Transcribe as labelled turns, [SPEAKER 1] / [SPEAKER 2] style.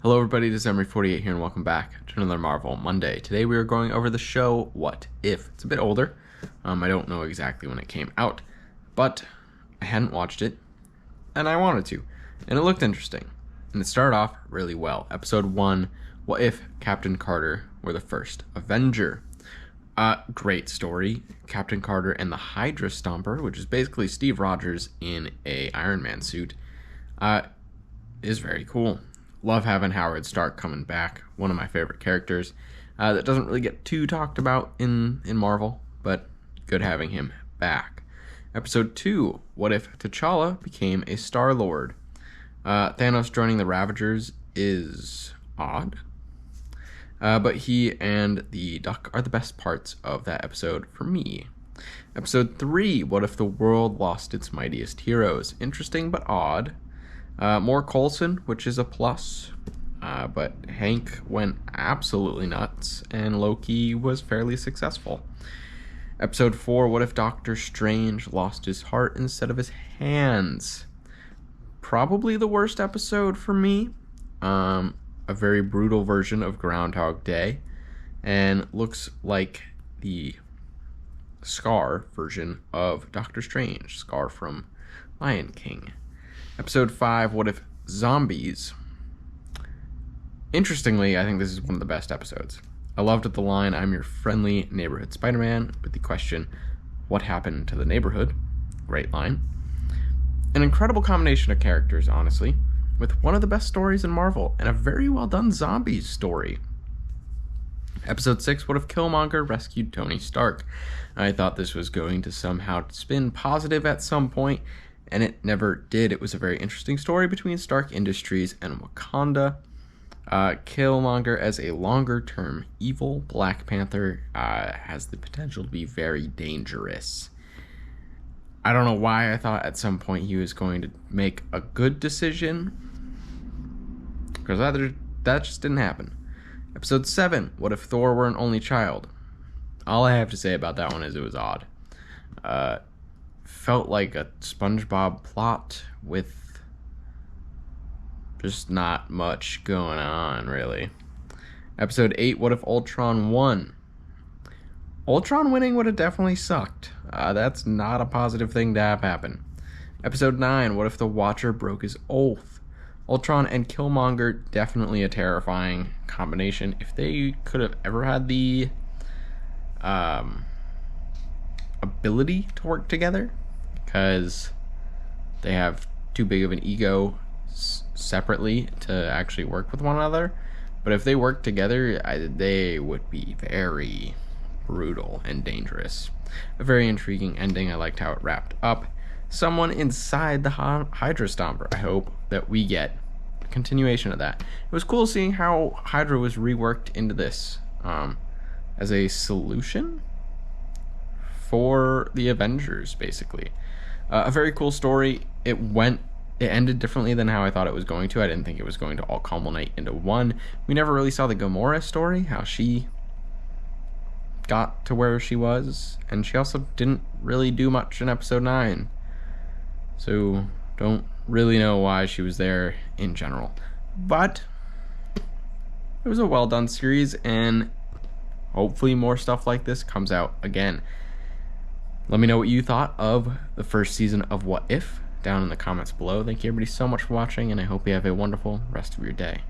[SPEAKER 1] Hello everybody, this is Emery48 here and welcome back to another Marvel Monday. Today we are going over the show What If. It's a bit older. I don't know exactly when it came out, but I hadn't watched it and I wanted to. And it looked interesting. And it started off really well. Episode 1, What If Captain Carter were the first Avenger. Great story. Captain Carter and the Hydra Stomper, which is basically Steve Rogers in a Iron Man suit, is very cool. Love having Howard Stark coming back. One of my favorite characters. That doesn't really get too talked about in Marvel, but good having him back. Episode 2, What If T'Challa became a Star-Lord? Thanos joining the Ravagers is odd. But he and the Duck are the best parts of that episode for me. Episode 3, What If the World Lost Its Mightiest Heroes? Interesting but odd. More Coulson, which is a plus. But Hank went absolutely nuts, and Loki was fairly successful. Episode 4, What If Doctor Strange lost his heart instead of his hands? Probably the worst episode for me. A very brutal version of Groundhog Day, and looks like the Scar version of Doctor Strange, Scar from Lion King. Episode 5, What If Zombies? Interestingly, I think this is one of the best episodes. I loved the line, "I'm your friendly neighborhood Spider-Man," with the question, what happened to the neighborhood? Great line. An incredible combination of characters, honestly, with one of the best stories in Marvel, and a very well done zombies story. Episode 6, What If Killmonger rescued Tony Stark? I thought this was going to somehow spin positive at some point, and it never did. It was a very interesting story between Stark Industries and Wakanda. Killmonger as a longer-term evil Black Panther has the potential to be very dangerous. I don't know why I thought at some point he was going to make a good decision, because that just didn't happen. Episode 7, What If Thor were an only child? All I have to say about that one is it was odd. Felt like a SpongeBob plot with just not much going on, really. Episode 8, What If Ultron won? Ultron winning would have definitely sucked. That's not a positive thing to have happen. Episode 9, What If the Watcher broke his oath? Ultron and Killmonger, definitely a terrifying combination. If they could have ever had the ability to work together, because they have too big of an ego separately to actually work with one another. But if they work together, they would be very brutal and dangerous. A very intriguing ending. I liked how it wrapped up. Someone inside the Hydra Stomper. I hope that we get a continuation of that. It was cool seeing how Hydra was reworked into this as a solution for the Avengers, basically. A very cool story. It ended differently than how I thought it was going to. I didn't think it was going to all culminate into one. We never really saw the Gamora story, how she got to where she was, and she also didn't really do much in episode 9. So don't really know why she was there in general. But it was a well done series, and hopefully more stuff like this comes out again. Let me know what you thought of the first season of What If down in the comments below. Thank you everybody so much for watching, and I hope you have a wonderful rest of your day.